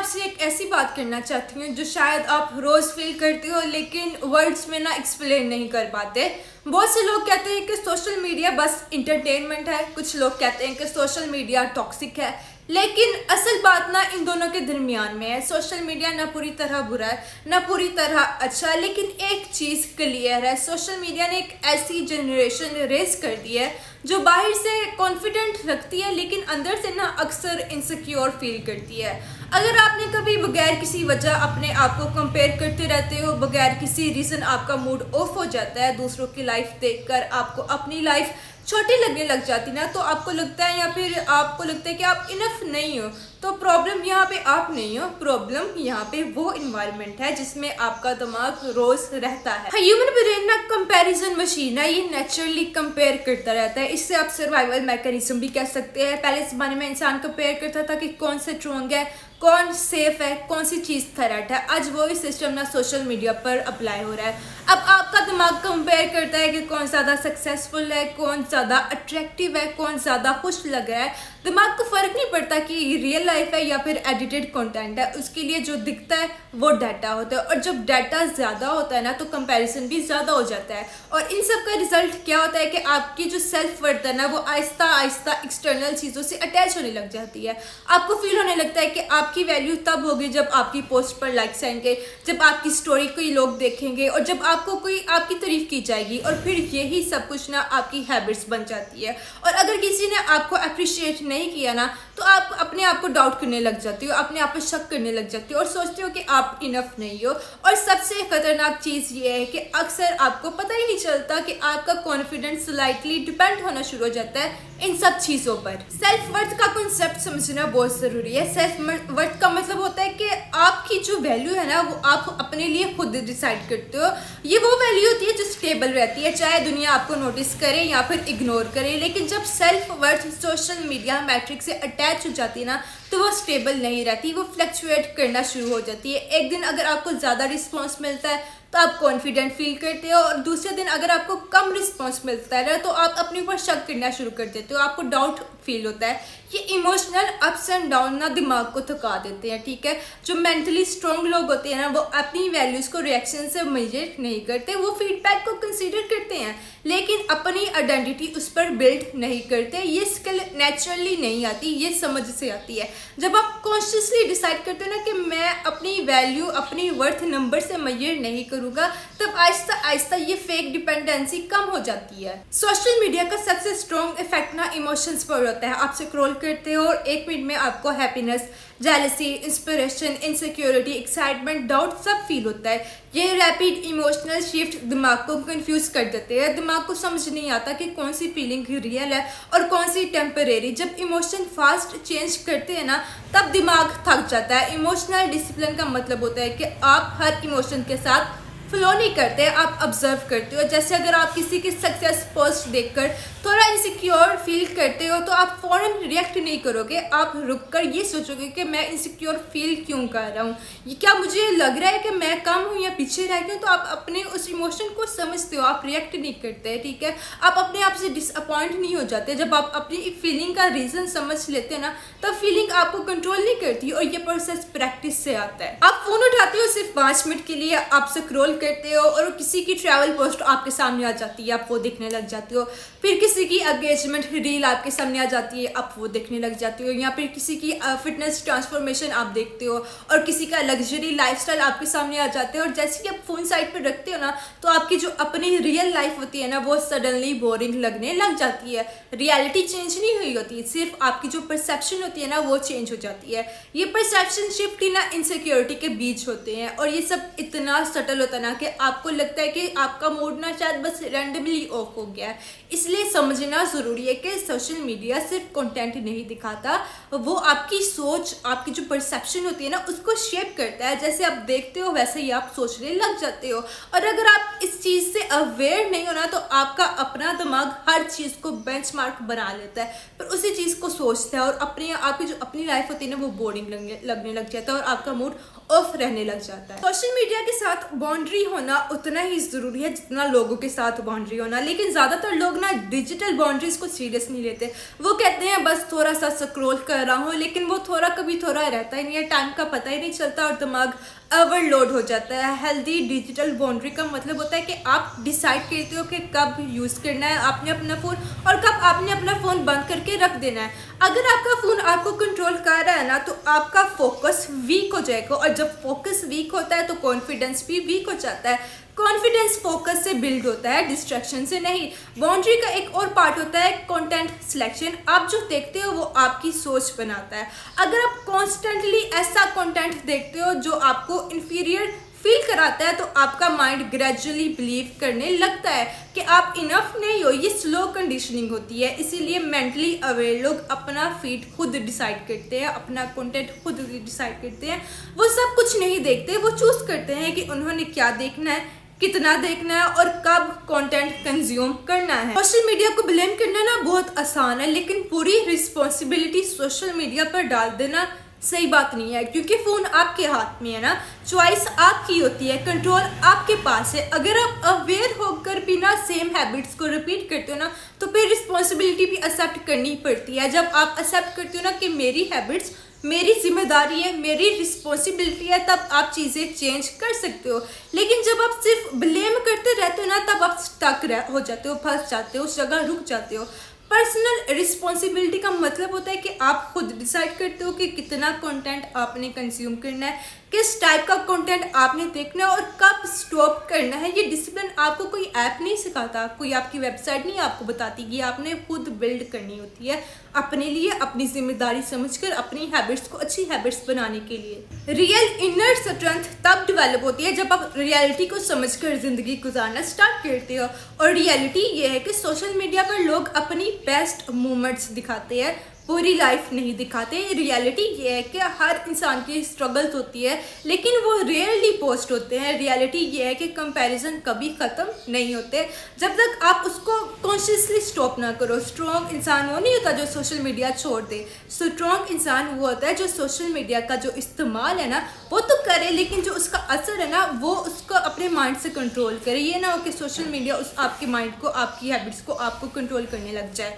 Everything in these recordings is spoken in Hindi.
आपसे एक ऐसी बात करना चाहती हूँ जो शायद आप रोज़ फील करते हो लेकिन वर्ड्स में ना एक्सप्लेन नहीं कर पाते। बहुत से लोग कहते हैं कि सोशल मीडिया बस इंटरटेनमेंट है, कुछ लोग कहते हैं कि सोशल मीडिया टॉक्सिक है, लेकिन असल बात ना इन दोनों के दरमियान में है। सोशल मीडिया ना पूरी तरह बुरा है ना पूरी तरह अच्छा है, लेकिन एक चीज़ क्लियर है, सोशल मीडिया ने एक ऐसी जनरेशन रेस कर दी है जो बाहर से कॉन्फिडेंट रखती है लेकिन अंदर से ना अक्सर इनसिक्योर फील करती है। अगर आपने कभी बगैर किसी वजह अपने आप को कंपेयर करते रहते हो, बगैर किसी रीज़न आपका मूड ऑफ हो जाता है, दूसरों की लाइफ देखकर आपको अपनी लाइफ छोटी लगने लग जाती ना, तो आपको लगता है या फिर आपको लगता है कि आप इनफ नहीं हो, तो प्रॉब्लम यहाँ पे आप नहीं हो, प्रॉब्लम यहाँ पे वो इन्वायरमेंट है जिसमें आपका दिमाग रोज रहता है। ह्यूमन ब्रेन ना कंपैरिजन मशीन है, ये नेचुरली कंपेयर करता रहता है। इससे आप सर्वाइवल मैकेनिज्म भी कह सकते हैं। पहले ज़माने में इंसान कंपेयर करता था कि कौन से स्ट्रॉन्ग है, कौन सेफ है, कौन सी चीज़ थ्रेट है। आज वही सिस्टम ना सोशल मीडिया पर अप्लाई हो रहा है। अब आपका दिमाग कंपेयर करता है कि कौन ज़्यादा सक्सेसफुल है, कौन ज़्यादा अट्रैक्टिव है, कौन ज़्यादा खुश लग रहा है। दिमाग को फ़र्क नहीं पड़ता कि रियल लाइफ है या फिर एडिटेड कंटेंट है, उसके लिए जो दिखता है वो डाटा होता है। और जब डाटा ज़्यादा होता है ना तो कंपैरिजन भी ज़्यादा हो जाता है। और इन सब का रिजल्ट क्या होता है कि आपकी जो सेल्फ वर्थ है ना वो आहिस्ता आहिस्ता एक्सटर्नल चीज़ों से अटैच होने लग जाती है। आपको फील होने लगता है कि आपकी वैल्यू तब होगी जब आपकी पोस्ट पर लाइक्स आएंगे, जब आपकी स्टोरी कोई लोग देखेंगे और जब आपको कोई आपकी तारीफ की जाएगी, और फिर यही सब कुछ ना आपकी हैबिट्स बन जाती है। और अगर किसी ने आपको अप्रिशिएट नहीं किया ना तो आप अपने आप को डाउट करने लग जाती हो, अपने आप पर शक करने लग जाती हो और सोचते हो कि आप इनफ नहीं हो। और सबसे खतरनाक चीज़ ये है कि अक्सर आपको पता ही नहीं चलता कि आपका कॉन्फिडेंस स्लाइटली डिपेंड होना शुरू हो जाता है इन सब चीज़ों पर। सेल्फ वर्थ का कॉन्सेप्ट समझना बहुत ज़रूरी है। सेल्फ वर्थ का मतलब होता है कि आपकी जो वैल्यू है ना वो आप अपने लिए खुद डिसाइड करते हो। ये वो वैल्यू होती है जो स्टेबल रहती है, चाहे दुनिया आपको नोटिस करे या फिर इग्नोर करे। लेकिन जब self worth social media matrix से अटैच हो जाती है ना तो वो स्टेबल नहीं रहती, वो फ्लक्चुएट करना शुरू हो जाती है। एक दिन अगर आपको ज़्यादा रिस्पॉन्स मिलता है तो आप कॉन्फिडेंट फील करते हो, और दूसरे दिन अगर आपको कम रिस्पॉन्स मिलता है तो आप अपने ऊपर शक करना शुरू कर देते हो, आपको डाउट फील होता है। ये इमोशनल अप्स एंड डाउन ना दिमाग को थका देते हैं, ठीक है। जो मेंटली स्ट्रॉन्ग लोग होते हैं ना वो अपनी वैल्यूज़ को रिएक्शन से मेजर नहीं करते, वो फीडबैक को कंसीडर करते हैं लेकिन अपनी आइडेंटिटी उस पर बिल्ड नहीं करते। ये स्किल नेचुरली नहीं आती, ये समझ से आती है। जब आप कॉन्शियसली डिसाइड करते हो ना कि मैं अपनी वैल्यू अपनी वर्थ नंबर से मेजर नहीं करूँगा, तब आहिस्ता आहिस्ता ये फेक डिपेंडेंसी कम हो जाती है। सोशल मीडिया का सबसे स्ट्रॉन्ग इफेक्ट ना इमोशंस पर होता है। आप स्क्रॉल करते हो और एक मिनट में आपको happiness, jealousy, inspiration, insecurity, excitement, doubt सब फील होता है। ये रैपिड इमोशनल शिफ्ट दिमाग को कंफ्यूज कर देते हैं। दिमाग को समझ नहीं आता कि कौन सी फीलिंग रियल है और कौन सी टेम्परेरी। जब इमोशन फास्ट चेंज करते हैं ना तब दिमाग थक जाता है। इमोशनल डिसिप्लिन का मतलब होता है कि आप हर इमोशन के साथ फ्लो नहीं करते, आप ऑब्जर्व करते हो। जैसे अगर आप किसी की सक्सेस पोस्ट देखकर थोड़ा इनसिक्योर फील करते हो तो आप फ़ौरन रिएक्ट नहीं करोगे, आप रुककर ये सोचोगे कि मैं इनसिक्योर फील क्यों कर रहा हूँ, ये क्या मुझे लग रहा है कि मैं कम हूँ या पीछे रह गई हूँ। तो आप अपने उस इमोशन को समझते हो, आप रिएक्ट नहीं करते, ठीक है। आप अपने आप से डिसअपॉइंट नहीं हो जाते। जब आप अपनी फीलिंग का रीज़न समझ लेते हैं ना तब फीलिंग आपको कंट्रोल नहीं करती, और ये प्रोसेस प्रैक्टिस से आता है। आप फ़ोन उठाते हो सिर्फ 5 मिनट के लिए, आप स्क्रॉल करते हो और किसी की ट्रैवल पोस्ट आपके सामने आ जाती है, आप वो देखने लग जाते हो। फिर किसी की एंगेजमेंट रील आपके सामने आ जाती है, आप वो देखने लग जाते हो। या फिर किसी की फिटनेस ट्रांसफॉर्मेशन आप देखते हो, और किसी का लग्जरी लाइफस्टाइल आपके सामने आ जाते हो। और जैसे कि आप फ़ोन साइड पर रखते हो ना तो आपकी जो अपनी रियल लाइफ होती है ना वो सडनली बोरिंग लगने लग जाती है। रियलिटी चेंज नहीं हुई होती, सिर्फ आपकी जो परसेप्शन होती है ना वो चेंज हो जाती है। ये परसेप्शन शिफ्ट ही ना इनसिक्योरिटी के बीच होते हैं, और ये सब इतना सटल होता है ना कि आपको लगता है कि आपका मूड ना शायद बस रैंडमली ऑफ हो गया है। इसलिए समझना ज़रूरी है कि सोशल मीडिया सिर्फ कंटेंट नहीं दिखाता, वो आपकी सोच, आपकी जो परसेप्शन होती है ना उसको शेप करता है। जैसे आप देखते हो वैसे ही आप सोचने लग जाते हो। और अगर आप इस चीज़ से अवेयर नहीं हो ना तो आपका अपना दिमाग हर चीज़ को बेंचमार्क बना लेता है, पर उसी चीज़ को सोचता है, और आपकी जो अपनी लाइफ होती है ना वो बोरिंग लगने लग जाता है और आपका मूड ऑफ रहने लग जाता है। सोशल मीडिया के साथ बाउंड्री होना उतना ही ज़रूरी है जितना लोगों के साथ बाउंड्री होना। लेकिन ज़्यादातर लोग ना डिजिटल बाउंड्रीज को सीरियस नहीं लेते। वो कहते हैं बस थोड़ा सा स्क्रॉल कर रहा हूँ, लेकिन वो थोड़ा कभी थोड़ा रहता ही नहीं है, टाइम का पता ही नहीं चलता और दिमाग ओवरलोड हो जाता है। हेल्दी डिजिटल बाउंड्री का मतलब होता है कि आप डिसाइड करते हो कि कब यूज़ करना है आपने अपना फ़ोन और कब आपने अपना फ़ोन बंद करके रख देना है। अगर आपका फ़ोन आपको कंट्रोल कर रहा है ना, तो आपका फोकस वीक हो जाएगा, और जब फोकस वीक होता है तो कॉन्फिडेंस भी वीक हो जाता है। कॉन्फिडेंस फोकस से बिल्ड होता है, डिस्ट्रैक्शन से नहीं। बाउंड्री का एक और पार्ट होता है कंटेंट सिलेक्शन। आप जो देखते हो वो आपकी सोच बनाता है। अगर आप कॉन्स्टेंटली ऐसा कंटेंट देखते हो जो आपको इंफीरियर फील कराता है, तो आपका माइंड ग्रेजुअली बिलीव करने लगता है कि आप इनफ नहीं हो। ये स्लो कंडीशनिंग होती है, इसीलिए मेंटली अवेयर लोग अपना फीड खुद डिसाइड करते हैं, अपना कंटेंट खुद डिसाइड करते हैं। वो सब कुछ नहीं देखते, वो चूज करते हैं कि उन्होंने क्या देखना है, कितना देखना है और कब कंटेंट कंज्यूम करना है। सोशल मीडिया को ब्लेम करना ना बहुत आसान है, लेकिन पूरी रिस्पॉन्सिबिलिटी सोशल मीडिया पर डाल देना सही बात नहीं है, क्योंकि फ़ोन आपके हाथ में है ना, चॉइस आपकी होती है, कंट्रोल आपके पास है। अगर आप अवेयर होकर बिना सेम हैबिट्स को रिपीट करते हो ना, तो फिर रिस्पॉन्सिबिलिटी भी एक्सेप्ट करनी पड़ती है। जब आप एक्सेप्ट करते हो ना कि मेरी हैबिट्स मेरी जिम्मेदारी है, मेरी रिस्पॉन्सिबिलिटी है, तब आप चीज़ें चेंज कर सकते हो। लेकिन जब आप सिर्फ ब्लेम करते रहते हो ना, तब आप स्टक हो जाते हो, फंस जाते हो, उस जगह रुक जाते हो। पर्सनल रिस्पॉन्सिबिलिटी का मतलब होता है कि आप खुद डिसाइड करते हो कि कितना कंटेंट आपने कंज्यूम करना है, किस टाइप का कंटेंट आपने देखना है और कब स्टॉप करना है। ये डिसिप्लिन आपको कोई ऐप नहीं सिखाता, कोई आपकी वेबसाइट नहीं आपको बताती, ये आपने खुद बिल्ड करनी होती है अपने लिए, अपनी जिम्मेदारी समझकर, अपनी हैबिट्स को अच्छी हैबिट्स बनाने के लिए। रियल इनर स्ट्रेंथ तब डेवलप होती है जब आप रियलिटी को समझकर ज़िंदगी गुजारना स्टार्ट करते हो। और रियलिटी ये है कि सोशल मीडिया पर लोग अपनी बेस्ट मोमेंट्स दिखाते हैं, पूरी लाइफ नहीं दिखाते। रियलिटी ये है कि हर इंसान की स्ट्रगल्स होती है, लेकिन वो रेयरली पोस्ट होते हैं। रियलिटी ये है कि कंपैरिजन कभी ख़त्म नहीं होते जब तक आप उसको कॉन्शियसली स्टॉप ना करो। स्ट्रॉन्ग इंसान वो नहीं होता जो सोशल मीडिया छोड़ दे। स्ट्रॉन्ग इंसान वो होता है जो सोशल मीडिया का जो इस्तेमाल है ना वो तो करे, लेकिन जो उसका असर है ना वो उसको अपने माइंड से कंट्रोल करे। ये ना हो कि सोशल मीडिया उस आपके माइंड को, आपकी हैबिट्स को आपको कंट्रोल करने लग जाए।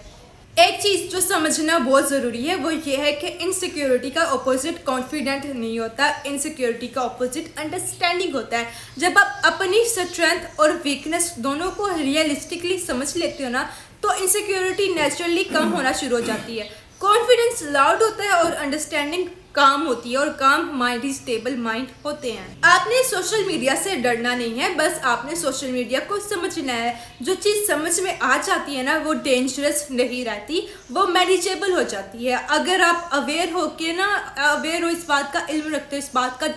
एक चीज़ जो समझना बहुत ज़रूरी है वो ये है कि इनसिक्योरिटी का ऑपोजिट कॉन्फिडेंट नहीं होता, इनसिक्योरिटी का ऑपोजिट अंडरस्टैंडिंग होता है। जब आप अपनी स्ट्रेंथ और वीकनेस दोनों को रियलिस्टिकली समझ लेते हो ना, तो इनसिक्योरिटी नेचुरली कम होना शुरू हो जाती है। कॉन्फिडेंस लाउड होता है और अंडरस्टैंडिंग काम होती है, और काम माइंड ही स्टेबल माइंड होते हैं। आपने सोशल मीडिया से डरना नहीं है, बस आपने सोशल मीडिया को समझना है। जो चीज़ समझ में आ जाती है ना वो डेंजरस नहीं रहती, वो मैनेजेबल हो जाती है। अगर आप अवेयर हो के ना, अवेयर हो, इस बात का इल्म रखते हो,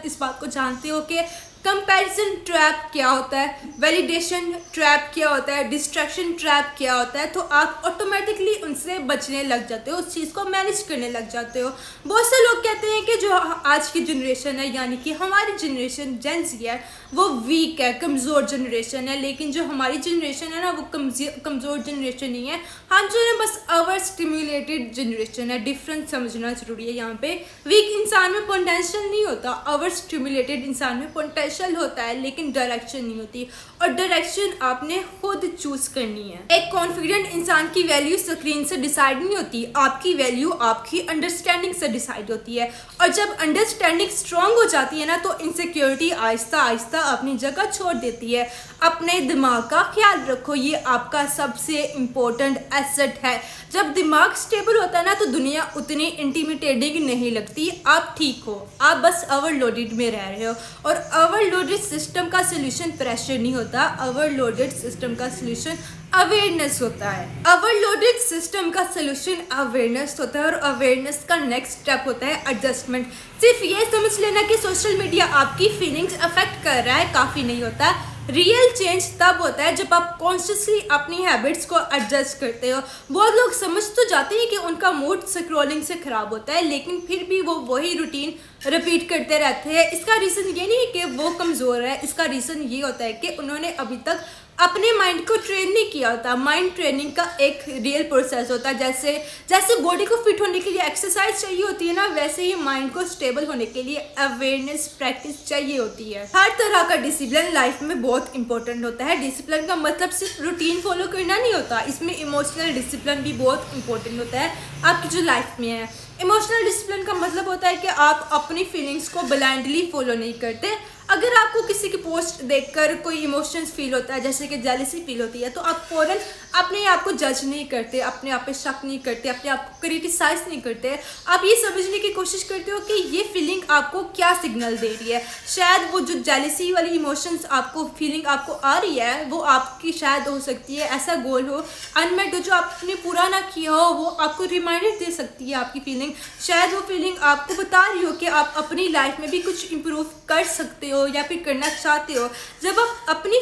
इस बात को जानते हो कि कंपैरिजन ट्रैप क्या होता है, वैलिडेशन ट्रैप क्या होता है, डिस्ट्रैक्शन ट्रैप क्या होता है, तो आप ऑटोमेटिकली उनसे बचने लग जाते हो, उस चीज़ को मैनेज करने लग जाते हो। बहुत से लोग कहते हैं कि जो आज की जनरेशन है, यानी कि हमारी जनरेशन जेन ज़ी है, वो वीक है, कमज़ोर जनरेशन है। लेकिन जो हमारी जनरेशन है ना वो कमज़ोर जनरेशन नहीं है, हम जो है बस ओवर स्टिम्युलेटेड जनरेशन है। डिफरेंस समझना ज़रूरी है यहाँ पे। वीक इंसान में पोटेंशियल नहीं होता, ओवर स्टिम्युलेटेड इंसान में पोटेंशियल होता है, लेकिन डायरेक्शन नहीं होती, और डायरेक्शन आपने खुद चूज करनी है। एक कॉन्फिडेंट इंसान की वैल्यू स्क्रीन से डिसाइड नहीं होती, आपकी वैल्यू आपकी अंडरस्टैंडिंग से डिसाइड होती है। और जब अंडरस्टैंडिंग स्ट्रांग हो जाती है ना, तो इनसिक्योरिटी आहिस्ता आहिस्ता अपनी जगह छोड़ देती है। अपने दिमाग का ख्याल रखो, ये आपका सबसे इम्पोर्टेंट एसेट है। जब दिमाग स्टेबल होता है ना, तो दुनिया उतनी इंटिमिडेटिंग नहीं लगती। आप ठीक हो, आप बस ओवरलोडेड में रह रहे हो, और ओवरलोडेड सिस्टम का सोल्यूशन प्रेशर नहीं होता, ओवरलोडेड सिस्टम का सोल्यूशन अवेयरनेस होता है। ओवरलोडेड सिस्टम का सोल्यूशन अवेयरनेस होता है, और अवेयरनेस का नेक्स्ट स्टेप होता है एडजस्टमेंट। सिर्फ ये समझ लेना कि सोशल मीडिया आपकी फीलिंग्स अफेक्ट कर रहा है काफ़ी नहीं होता। रियल चेंज तब होता है जब आप कॉन्शियसली अपनी हैबिट्स को एडजस्ट करते हो। बहुत लोग समझ तो जाते हैं कि उनका मूड स्क्रॉलिंग से ख़राब होता है, लेकिन फिर भी वो वही रूटीन रिपीट करते रहते हैं। इसका रीज़न ये नहीं है कि वो कमज़ोर है, इसका रीज़न ये होता है कि उन्होंने अभी तक अपने माइंड को ट्रेन नहीं किया होता। माइंड ट्रेनिंग का एक रियल प्रोसेस होता है। जैसे जैसे बॉडी को फिट होने के लिए एक्सरसाइज चाहिए होती है ना, वैसे ही माइंड को स्टेबल होने के लिए अवेयरनेस प्रैक्टिस चाहिए होती है। हर तरह का डिसिप्लिन लाइफ में बहुत इंपॉर्टेंट होता है। डिसिप्लिन का मतलब सिर्फ रूटीन फॉलो करना नहीं होता, इसमें इमोशनल डिसिप्लिन भी बहुत इंपॉर्टेंट होता है आपकी जो लाइफ में है। इमोशनल डिसिप्लिन का मतलब होता है कि आप अपनी फीलिंग्स को ब्लाइंडली फॉलो नहीं करते। अगर आपको किसी की पोस्ट देखकर कोई इमोशंस फील होता है, जैसे कि जेलसी फील होती है, तो आप फौरन अपने आप को जज नहीं करते, अपने आप पे शक नहीं करते, अपने आप को क्रिटिसाइज नहीं करते। आप ये समझने की कोशिश करते हो कि ये फीलिंग आपको क्या सिग्नल दे रही है। शायद वो जो जेलसी वाली इमोशंस आपको फीलिंग आपको आ रही है, वो आपकी शायद हो सकती है ऐसा गोल हो अनमेट हो जो आपने पूरा ना किया हो, वो आपको रिमाइंडर दे सकती है आपकी फीलिंग। शायद वो फीलिंग आपको बता रही हो कि आप अपनी लाइफ में भी कुछ इम्प्रूव कर सकते हो या फिर करना चाहते हो। जब आप अपनी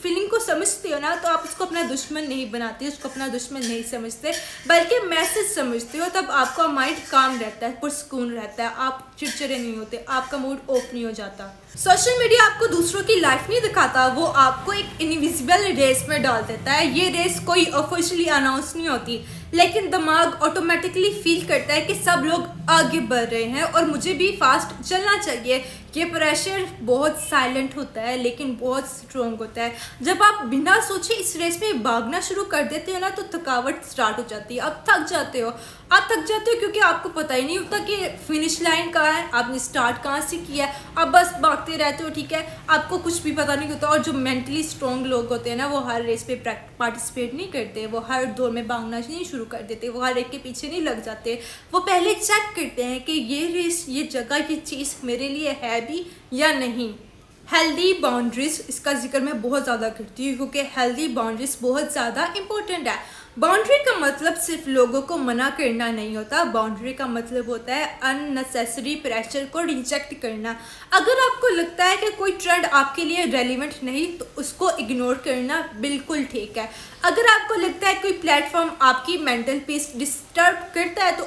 फीलिंग को समझते हो ना, तो आप उसको अपना दुश्मन नहीं बनाते, उसको अपना दुश्मन नहीं समझते, बल्कि मैसेज समझते हो। तब आपका माइंड काम रहता है, पुरसकून रहता है, आप चिड़चिड़े नहीं होते, आपका मूड ऑफ नहीं हो जाता। सोशल मीडिया आपको दूसरों की लाइफ नहीं दिखाता, वो आपको एक इनविजिबल रेस में डाल देता है। ये रेस कोई ऑफिशियली अनाउंस नहीं होती, लेकिन दिमाग ऑटोमेटिकली फील करता है कि सब लोग आगे बढ़ रहे हैं और मुझे भी फास्ट चलना चाहिए। ये प्रेशर बहुत साइलेंट होता है लेकिन बहुत स्ट्रॉन्ग होता है। जब आप बिना सोचे इस रेस में भागना शुरू कर देते हो ना, तो थकावट स्टार्ट हो जाती है। आप थक जाते हो क्योंकि आपको पता ही नहीं होता कि फिनिश लाइन कहाँ है, आपने स्टार्ट कहाँ से किया है। आप बस भागते रहते हो, ठीक है, आपको कुछ भी पता नहीं होता। और जो मेंटली स्ट्रॉन्ग लोग होते हैं ना, वो हर रेस पे पार्टिसिपेट नहीं करते, वो हर दौर में भागना नहीं शुरू कर देते, वो हर एक के पीछे नहीं लग जाते। वो पहले चेक करते हैं कि ये रेस, ये जगह, ये चीज़ मेरे लिए है भी या नहीं। हेल्दी बाउंड्रीज, इसका जिक्र मैं बहुत ज़्यादा करती हूँ क्योंकि हेल्दी बाउंड्रीज बहुत ज़्यादा इंपॉर्टेंट है। बाउंड्री का मतलब सिर्फ लोगों को मना करना नहीं होता, बाउंड्री का मतलब होता है अननेसेसरी प्रेशर को रिजेक्ट करना। अगर आपको लगता है कि कोई ट्रेंड आपके लिए रेलिवेंट नहीं, तो उसको इग्नोर करना बिल्कुल ठीक है। अगर आपको लगता है कोई प्लेटफॉर्म आपकी मेंटल पीस डिस्टर्ब करता है, तो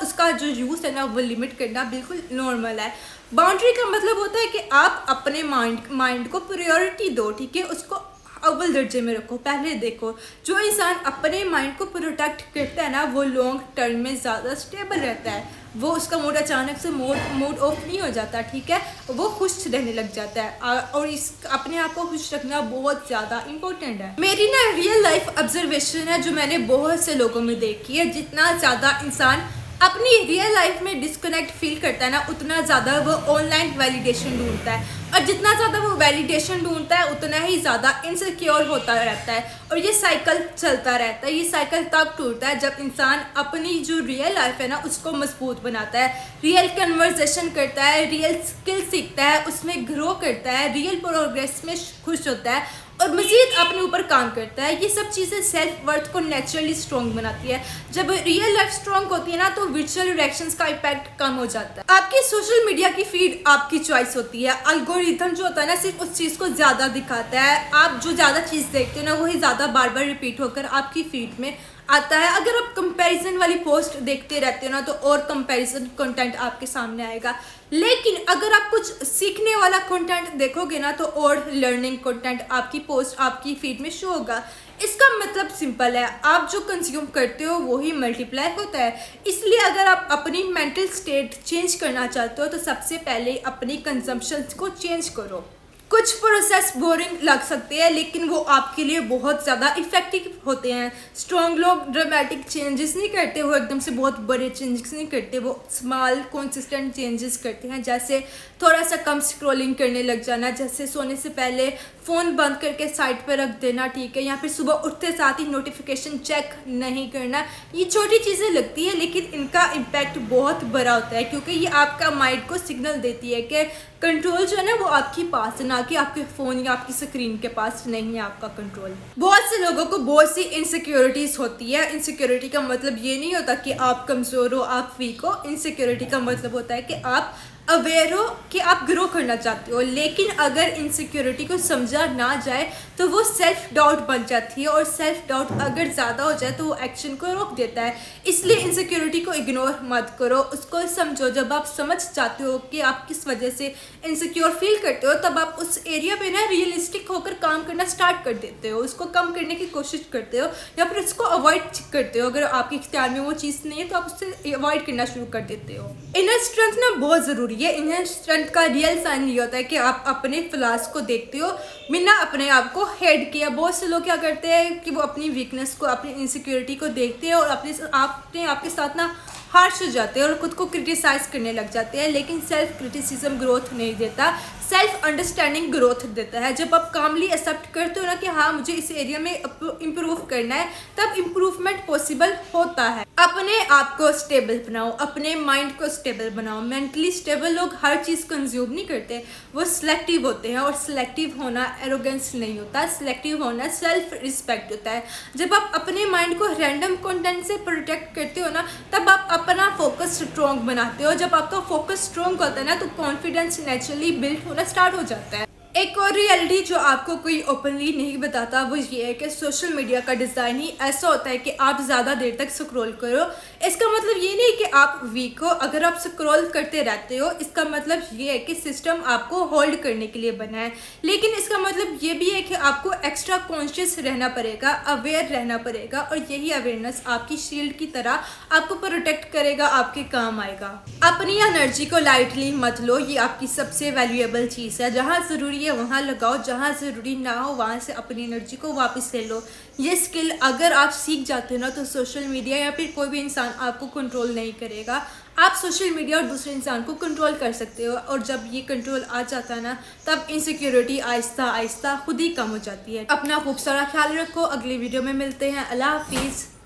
उसका जो यूज़ है ना, वो लिमिट करना बिल्कुल नॉर्मल है। बाउंड्री का मतलब होता है कि आप अपने माइंड को प्रायोरिटी दो, ठीक है, उसको अव्वल दर्जे में रखो, पहले देखो। जो इंसान अपने माइंड को प्रोटेक्ट करता है ना, वो लॉन्ग टर्म में ज़्यादा स्टेबल रहता है। वो उसका मूड अचानक से मूड ऑफ नहीं हो जाता, ठीक है, वो खुश रहने लग जाता है। और इस अपने आप को खुश रखना बहुत ज़्यादा इंपॉर्टेंट है। मेरी ना रियल लाइफ ऑब्जर्वेशन है जो मैंने बहुत से लोगों में देखी है। जितना ज़्यादा इंसान अपनी रियल लाइफ में डिस्कनेक्ट फील करता है ना, उतना ज़्यादा वो ऑनलाइन वैलिडेशन ढूंढता है। और जितना ज़्यादा वो वैलिडेशन ढूंढता है, उतना ही ज़्यादा इनसिक्योर होता रहता है। और ये साइकिल चलता रहता है। ये साइकिल तब टूटता है जब इंसान अपनी जो रियल लाइफ है ना, उसको मजबूत बनाता है, रियल कन्वर्सेशन करता है, रियल स्किल सीखता है, उसमें ग्रो करता है, रियल प्रोग्रेस में खुश होता है और मज़ीद अपने ऊपर काम करता है। ये सब चीज़ें सेल्फ वर्थ को नेचुरली स्ट्रॉन्ग बनाती है। जब रियल लाइफ स्ट्रॉन्ग होती है ना, तो वर्चुअल रिएक्शंस का इम्पैक्ट कम हो जाता है। आपकी सोशल मीडिया की फीड आपकी चॉइस होती है। एल्गोरिथम जो होता है ना, सिर्फ उस चीज़ को ज़्यादा दिखाता है। आप जो ज़्यादा चीज़ देखते हो ना, वही ज़्यादा बार बार रिपीट होकर आपकी फीड में आता है। अगर आप कंपैरिजन वाली पोस्ट देखते रहते हो ना, तो और कंपैरिजन कंटेंट आपके सामने आएगा। लेकिन अगर आप कुछ सीखने वाला कंटेंट देखोगे ना, तो और लर्निंग कंटेंट आपकी पोस्ट, आपकी फीड में शो होगा। इसका मतलब सिंपल है, आप जो कंज्यूम करते हो वही मल्टीप्लाई होता है। इसलिए अगर आप अपनी मेंटल स्टेट चेंज करना चाहते हो, तो सबसे पहले अपनी कंजम्पशन को चेंज करो। कुछ प्रोसेस बोरिंग लग सकते हैं, लेकिन वो आपके लिए बहुत ज़्यादा इफेक्टिव होते हैं। स्ट्रॉन्ग लोग ड्रामेटिक चेंजेस नहीं करते, वो एकदम से बहुत बड़े चेंजेस नहीं करते, वो स्मॉल कंसिस्टेंट चेंजेस करते हैं। जैसे थोड़ा सा कम स्क्रॉलिंग करने लग जाना, जैसे सोने से पहले फ़ोन बंद करके साइड पर रख देना, ठीक है, या फिर सुबह उठते साथ ही नोटिफिकेशन चेक नहीं करना। ये छोटी चीज़ें लगती है, लेकिन इनका इम्पैक्ट बहुत बड़ा होता है, क्योंकि ये आपका माइंड को सिग्नल देती है कि कंट्रोल जो है ना, वो आपके पास है, ना कि आपके फ़ोन या आपकी स्क्रीन के पास नहीं है आपका कंट्रोल। बहुत से लोगों को बहुत सी इनसिक्योरिटीज़ होती है। इनसिक्योरिटी का मतलब ये नहीं होता कि आप कमज़ोर हो, आप वीक हो। इनसिक्योरिटी का मतलब होता है कि आप अवेयर हो कि आप ग्रो करना चाहते हो, लेकिन अगर इनसिक्योरिटी को समझा ना जाए तो वो सेल्फ डाउट बन जाती है, और सेल्फ डाउट अगर ज़्यादा हो जाए तो वो एक्शन को रोक देता है। इसलिए इनसिक्योरिटी को इग्नोर मत करो, उसको समझो। जब आप समझ जाते हो कि आप किस वजह से इनसिक्योर फील करते हो, तब आप उस एरिया पे ना रियलिस्टिक होकर काम करना स्टार्ट कर देते हो, उसको कम करने की कोशिश करते हो या फिर उसको अवॉइड करते हो। अगर आपके इख्तियार में वो चीज़ नहीं है तो आप उससे अवॉइड करना शुरू कर देते हो। इनर स्ट्रेंथ ना बहुत ज़रूरी है। इनर स्ट्रेंथ का रियल साइन ये होता है कि आप अपने फ्लॉज को देखते हो बिना अपने आप को हेड किया। बहुत से लोग क्या करते हैं कि वो अपनी वीकनेस को, अपनी इनसिक्योरिटी को देखते हैं और अपने आप के साथ ना हार्श हो जाते हैं और खुद को क्रिटिसाइज करने लग जाते हैं। लेकिन सेल्फ क्रिटिसिज्म ग्रोथ नहीं देता, सेल्फ अंडरस्टैंडिंग ग्रोथ देता है। जब आप कामली एक्सेप्ट करते हो ना कि हाँ मुझे इस एरिया में इम्प्रूव करना है, तब इम्प्रूवमेंट पॉसिबल होता है। अपने आप को स्टेबल बनाओ, अपने माइंड को स्टेबल बनाओ। मेंटली स्टेबल लोग हर चीज़ कंज्यूम नहीं करते, वो सिलेक्टिव होते हैं। और सिलेक्टिव होना एरोगेंस नहीं होता, सिलेक्टिव होना सेल्फ रिस्पेक्ट होता है। जब आप अपने माइंड को रैंडम कंटेंट से प्रोटेक्ट करते हो ना, तब आप अपना फोकस स्ट्रॉन्ग बनाते हो। जब आपका फोकस स्ट्रॉन्ग होता है ना, तो कॉन्फिडेंस नेचुरली बिल्ड होना स्टार्ट हो जाता है। एक और रियलिटी जो आपको कोई ओपनली नहीं बताता वो ये है कि सोशल मीडिया का डिज़ाइन ही ऐसा होता है कि आप ज़्यादा देर तक स्क्रॉल करो। इसका मतलब ये नहीं कि आप वीक हो। अगर आप स्क्रॉल करते रहते हो, इसका मतलब ये है कि सिस्टम आपको होल्ड करने के लिए बना है। लेकिन इसका मतलब ये भी है कि आपको एक्स्ट्रा कॉन्शियस रहना पड़ेगा, अवेयर रहना पड़ेगा, और यही अवेयरनेस आपकी शील्ड की तरह आपको प्रोटेक्ट करेगा, आपके काम आएगा। अपनी एनर्जी को लाइटली मत लो, ये आपकी सबसे वैल्यूएबल चीज़ है। जहाँ ज़रूरी वहाँ लगाओ, जहाँ ज़रूरी ना हो वहाँ से अपनी एनर्जी को वापस ले लो। ये स्किल अगर आप सीख जाते हो ना, तो सोशल मीडिया या फिर कोई भी इंसान आपको कंट्रोल नहीं करेगा। आप सोशल मीडिया और दूसरे इंसान को कंट्रोल कर सकते हो, और जब ये कंट्रोल आ जाता है ना, तब इनसिक्योरिटी आहिस्ता आहिस्ता खुद ही कम हो जाती है। अपना खूब सारा ख्याल रखो। अगली वीडियो में मिलते हैं। अल्लाह हाफिज़।